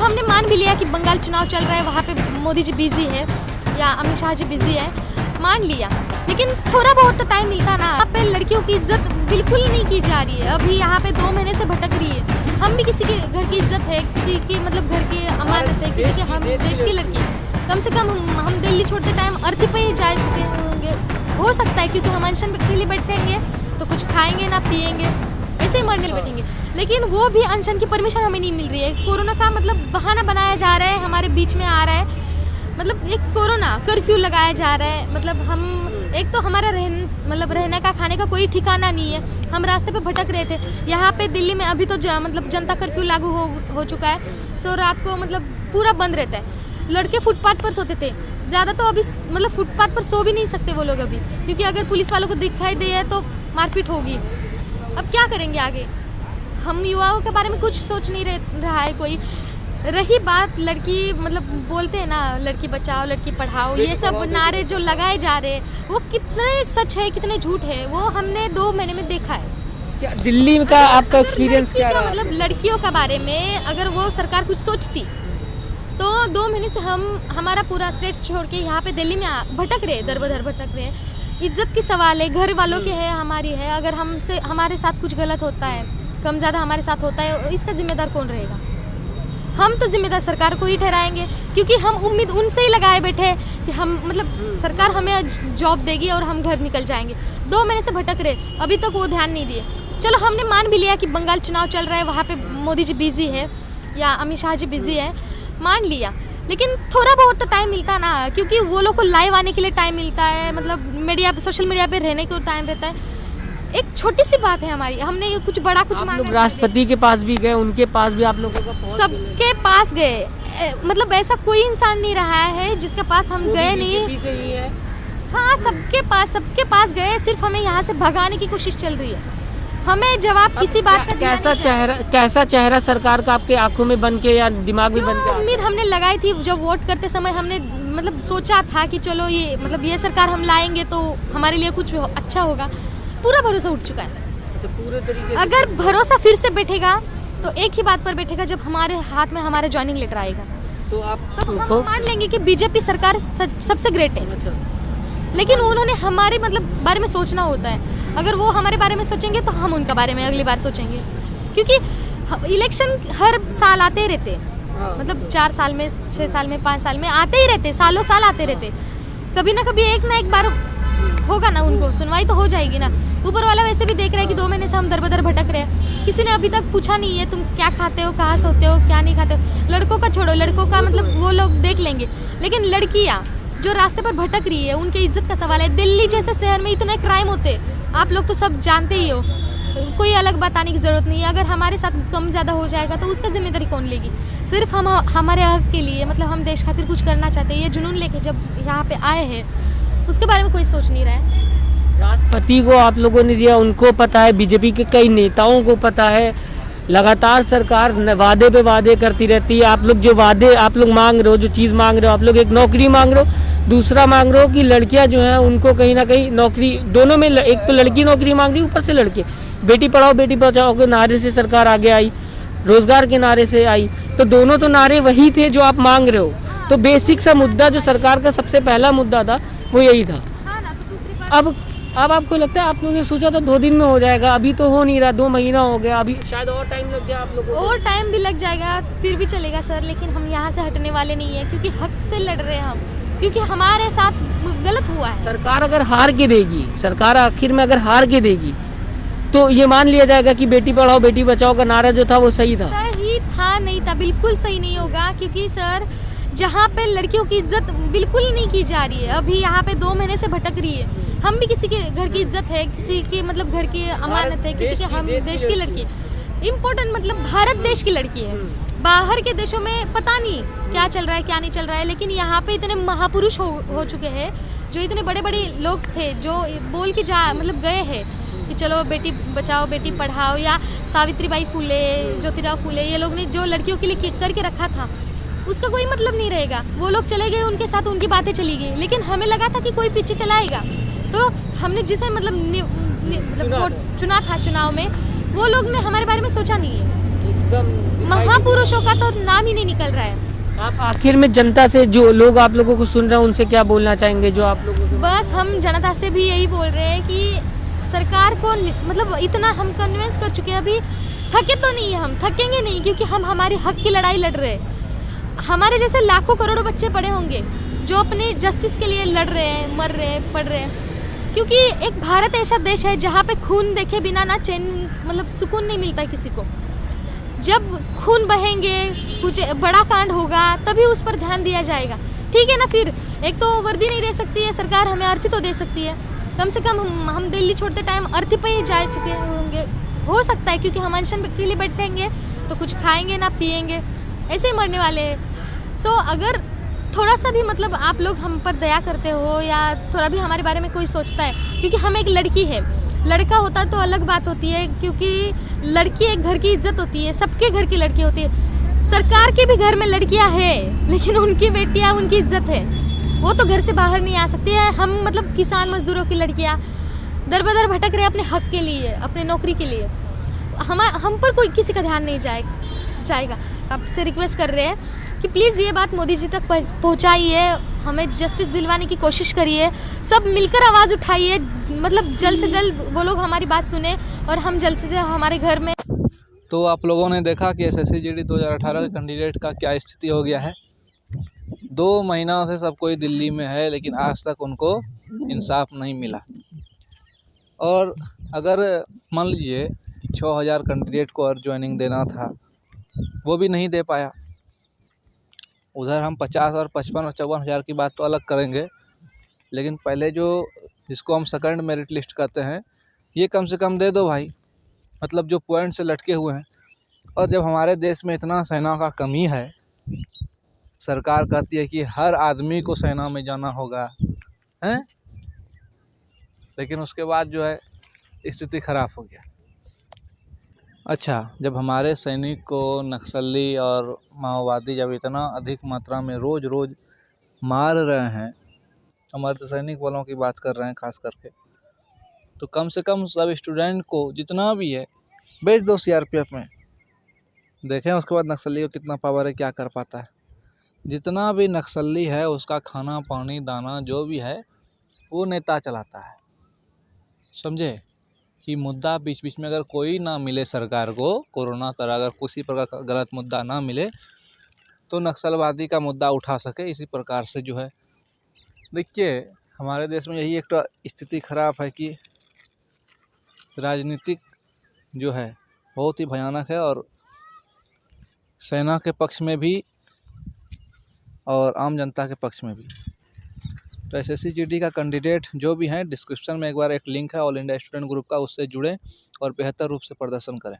हमने मान भी लिया कि बंगाल चुनाव चल रहा है, वहाँ पे मोदी जी बिजी है या अमित शाह जी बिजी है, मान लिया, लेकिन थोड़ा बहुत तो टाइम मिलता ना। यहाँ पे लड़कियों की इज्जत बिल्कुल नहीं की जा रही है। अभी यहाँ पे 2 महीने से भटक रही है। हम भी किसी के घर की इज्जत है, किसी की मतलब घर की अमानत है, किसी के हम देश की लड़की है। कम से कम हम दिल्ली छोड़ते टाइम अर्थी पे ही जा चुके होंगे, हो सकता है, क्योंकि हम अनशन के लिए बैठेंगे तो कुछ खाएंगे ना पिएंगे, ऐसे ही मरने बैठेंगे। लेकिन वो भी अनशन की परमिशन हमें नहीं मिल रही है। कोरोना का मतलब बहाना बनाया जा रहा है, हमारे बीच में आ रहा है, मतलब एक कोरोना कर्फ्यू लगाया जा रहा है। मतलब हम एक तो हमारा रहने का खाने का कोई ठिकाना नहीं है। हम रास्ते पे भटक रहे थे। यहाँ पे दिल्ली में अभी तो मतलब जनता कर्फ्यू लागू हो चुका है। सो रात को मतलब पूरा बंद रहता है। लड़के फुटपाथ पर सोते थे ज़्यादा, तो अभी मतलब फुटपाथ पर सो भी नहीं सकते वो लोग अभी, क्योंकि अगर पुलिस वालों को दिखाई दे तो मारपीट होगी। अब क्या करेंगे आगे? हम युवाओं के बारे में कुछ सोच नहीं रहा है कोई। रही बात लड़की, मतलब बोलते हैं ना, लड़की बचाओ लड़की पढ़ाओ, ये सब नारे जो लगाए जा रहे हैं वो कितने सच है कितने झूठ है, वो हमने 2 महीने में देखा है। क्या दिल्ली का आपका एक्सपीरियंस क्या रहा? मतलब लड़कियों का बारे में अगर वो सरकार कुछ सोचती तो 2 महीने से हमारा पूरा स्टेट छोड़ के यहाँ पे दिल्ली में भटक रहे, दर बदर भटक रहे। इज्जत की सवाल है, घर वालों के है, हमारी है। अगर हमारे साथ कुछ गलत होता है, कम ज़्यादा हमारे साथ होता है, इसका जिम्मेदार कौन रहेगा? हम तो जिम्मेदार सरकार को ही ठहराएंगे, क्योंकि हम उम्मीद उनसे ही लगाए बैठे हैं कि हम मतलब सरकार हमें जॉब देगी और हम घर निकल जाएंगे। 2 महीने से भटक रहे, अभी तक वो ध्यान नहीं दिए। चलो हमने मान भी लिया कि बंगाल चुनाव चल रहा है, वहाँ पे मोदी जी बिजी है या अमित शाह जी बिजी है, मान लिया, लेकिन थोड़ा बहुत तो टाइम मिलता ना, क्योंकि वो लोग को लाइव आने के लिए टाइम मिलता है, मतलब मीडिया पे, सोशल मीडिया पे रहने को टाइम रहता है। एक छोटी सी बात है हमारी, हमने ये कुछ बड़ा कुछ आप लोग राष्ट्रपति के पास भी गए, उनके पास भी आप लोगों का सबके पास गए, मतलब ऐसा कोई इंसान नहीं रहा है जिसके पास हम गए नहीं। से ही है। हाँ, सबके पास गए, सिर्फ हमें यहाँ से भगाने की कोशिश चल रही है। हमें जवाब किसी बात का कैसा चेहरा सरकार का आपके आंखों में बन के या दिमाग में बन के? उम्मीद हमने लगाई थी जब वोट करते समय, हमने मतलब सोचा था कि चलो ये मतलब ये सरकार हम लाएंगे तो हमारे लिए कुछ अच्छा होगा। पूरा भरोसा उठ चुका है। अच्छा, पूरे तरीके अगर भरोसा फिर से बैठेगा तो एक ही बात पर बैठेगा, जब हमारे हाथ में हमारा ज्वाइनिंग लेटर आएगा तो आप हम मान लेंगे कि बीजेपी सरकार सबसे ग्रेट है। अच्छा। लेकिन उन्होंने हमारे मतलब बारे में सोचना होता है। अगर वो हमारे बारे में सोचेंगे तो हम उनका बारे में अगली बार सोचेंगे, क्योंकि इलेक्शन हर साल आते रहते, मतलब 4 साल में, 6 साल में, 5 साल में आते ही रहते, सालों साल आते रहते। कभी ना कभी एक ना एक बार होगा ना, उनको सुनवाई तो हो जाएगी ना। ऊपर वाला वैसे भी देख रहा है कि 2 महीने से हम दर बदर भटक रहे हैं। किसी ने अभी तक पूछा नहीं है तुम क्या खाते हो, कहाँ सोते हो, क्या नहीं खाते हो। लड़कों का छोड़ो, लड़कों का मतलब वो लोग देख लेंगे, लेकिन लड़कियाँ जो रास्ते पर भटक रही है उनकी इज्जत का सवाल है। दिल्ली जैसे शहर में इतने क्राइम होते, आप लोग तो सब जानते ही हो, कोई अलग बताने की ज़रूरत नहीं है। अगर हमारे साथ कम ज़्यादा हो जाएगा तो उसका जिम्मेदारी कौन लेगी? सिर्फ हम हमारे हक के लिए, मतलब हम देश खातिर कुछ करना चाहते हैं, ये जुनून लेके जब यहाँ पे आए हैं, उसके बारे में कोई सोच नहीं रहा है। राष्ट्रपति को आप लोगों ने दिया, उनको पता है, बीजेपी के कई नेताओं को पता है, लगातार सरकार वादे पे वादे करती रहती है। आप लोग जो वादे आप लोग मांग रहे हो, जो चीज़ मांग रहे हो, आप लोग एक नौकरी मांग रहे हो, दूसरा मांग रहे हो कि लड़कियां जो हैं उनको कहीं ना कहीं नौकरी, दोनों में, एक तो लड़की नौकरी मांग रही, ऊपर से लड़के। बेटी पढ़ाओ बेटी बचाओ के नारे से सरकार आगे आई, रोजगार के नारे से आई, तो दोनों तो नारे वही थे जो आप मांग रहे हो। तो बेसिक सा मुद्दा जो सरकार का सबसे पहला मुद्दा था वो यही था। अब आपको लगता है, आप लोगों ने सोचा था 2 दिन में हो जाएगा, अभी तो हो नहीं रहा, 2 महीना हो गया, अभी शायद और टाइम लग जाए आप लोगों को। और टाइम भी लग जाएगा, फिर भी चलेगा सर, लेकिन हम यहाँ से हटने वाले नहीं है, क्योंकि हक से लड़ रहे हैं हम, क्योंकि हमारे साथ गलत हुआ है। सरकार अगर हार के देगी, सरकार आखिर में अगर हार के देगी तो ये मान लिया जाएगा कि बेटी पढ़ाओ बेटी बचाओ का नारा जो था वो सही था। सही था नहीं था, बिल्कुल सही नहीं होगा, क्योंकि सर जहाँ पे लड़कियों की इज्जत बिल्कुल नहीं की जा रही है, अभी यहाँ पे 2 महीने से भटक रही है। हम भी किसी के घर की इज्जत है, किसी की मतलब घर की अमानत है, किसी के हम देश की लड़की इम्पोर्टेंट, मतलब भारत देश की लड़की है। बाहर के देशों में पता नहीं क्या चल रहा है क्या नहीं चल रहा है, लेकिन यहाँ पे इतने महापुरुष हो चुके हैं, जो इतने बड़े बड़े लोग थे जो बोल के मतलब गए हैं कि चलो बेटी बचाओ बेटी पढ़ाओ, या सावित्रीबाई फुले, ज्योतिराव फुले, ये लोग ने जो लड़कियों के लिए करके रखा था उसका कोई मतलब नहीं रहेगा। वो लोग चले गए, उनके साथ उनकी बातें चली गई, लेकिन हमें लगा था कि कोई पीछे चलाएगा, तो हमने जिसे मतलब चुना था चुनाव में, वो लोग ने हमारे बारे में सोचा नहीं है। महापुरुषों का तो नाम ही नहीं निकल रहा है। आप आखिर में जनता से, जो लोग आप लोगों को सुन रहे हैं, उनसे क्या बोलना चाहेंगे? जो आप लोगों को बस हम जनता से भी यही बोल रहे हैं कि सरकार को मतलब इतना हम कन्विंस कर चुके हैं, अभी थके तो नहीं है, हम थकेंगे नहीं, क्योंकि हम हमारे हक की लड़ाई लड़ रहे हैं। हमारे जैसे लाखों करोड़ों बच्चे पड़े होंगे जो अपने जस्टिस के लिए लड़ रहे हैं, मर रहे हैं, पढ़ रहे हैं, क्योंकि एक भारत ऐसा देश है जहाँ पे खून देखे बिना ना चैन, मतलब सुकून नहीं मिलता किसी को। जब खून बहेंगे, कुछ बड़ा कांड होगा, तभी उस पर ध्यान दिया जाएगा। ठीक है ना, फिर एक तो वर्दी नहीं दे सकती है सरकार, हमें अर्थी तो दे सकती है। कम से कम हम दिल्ली छोड़ते टाइम अर्थी पे ही जा चुके होंगे, हो सकता है, क्योंकि हम अनशन के लिए बैठेंगे तो कुछ खाएंगे ना पिएंगे, ऐसे ही मरने वाले हैं। सो अगर थोड़ा सा भी मतलब आप लोग हम पर दया करते हो, या थोड़ा भी हमारे बारे में कोई सोचता है, क्योंकि हम एक लड़की है, लड़का होता तो अलग बात होती है, क्योंकि लड़की एक घर की इज्जत होती है, सबके घर की लड़की होती है। सरकार के भी घर में लड़कियां हैं, लेकिन उनकी बेटियां, उनकी इज्जत है, वो तो घर से बाहर नहीं आ सकती है। हम मतलब किसान मजदूरों की लड़कियां दर बदर भटक रहे अपने हक के लिए, अपने नौकरी के लिए। हम पर कोई किसी का ध्यान नहीं जाएगा। आपसे रिक्वेस्ट कर रहे हैं कि प्लीज़ ये बात मोदी जी तक पहुंचाइए, हमें जस्टिस दिलवाने की कोशिश करिए, सब मिलकर आवाज़ उठाइए, मतलब जल्द से जल्द वो लोग हमारी बात सुने और हम जल्द से जल्द हमारे घर में। तो आप लोगों ने देखा कि एसएससी जीडी 2018 के कैंडिडेट का क्या स्थिति हो गया है। 2 महीना से सब कोई दिल्ली में है, लेकिन आज तक उनको इंसाफ नहीं मिला। और अगर मान लीजिए 6000 कैंडिडेट को और ज्वाइनिंग देना था, वो भी नहीं दे पाया। उधर हम 50 और 55 और 54 हज़ार की बात तो अलग करेंगे, लेकिन पहले जो जिसको हम सेकंड मेरिट लिस्ट कहते हैं, ये कम से कम दे दो भाई, मतलब जो पॉइंट से लटके हुए हैं। और जब हमारे देश में इतना सेना का कमी है, सरकार कहती है कि हर आदमी को सेना में जाना होगा, हैं, लेकिन उसके बाद जो है स्थिति खराब हो गया। अच्छा, जब हमारे सैनिक को नक्सली और माओवादी जब इतना अधिक मात्रा में रोज़ रोज़ मार रहे हैं, हमारे सैनिक वालों की बात कर रहे हैं खास करके, तो कम से कम सब स्टूडेंट को जितना भी है भेज दो सीआरपीएफ में। देखें उसके बाद नक्सली को कितना पावर है, क्या कर पाता है। जितना भी नक्सली है उसका खाना पानी दाना जो भी है वो नेता चलाता है, समझे। कि मुद्दा बीच बीच में अगर कोई ना मिले सरकार को, कोरोना तरह अगर किसी प्रकार का गलत मुद्दा ना मिले, तो नक्सलवादी का मुद्दा उठा सके। इसी प्रकार से जो है, देखिए हमारे देश में यही एक तो स्थिति खराब है कि राजनीतिक जो है बहुत ही भयानक है, और सेना के पक्ष में भी और आम जनता के पक्ष में भी। तो एसएससी जीडी का कैंडिडेट जो भी हैं, डिस्क्रिप्शन में एक बार एक लिंक है ऑल इंडिया स्टूडेंट ग्रुप का, उससे जुड़ें और बेहतर रूप से प्रदर्शन करें।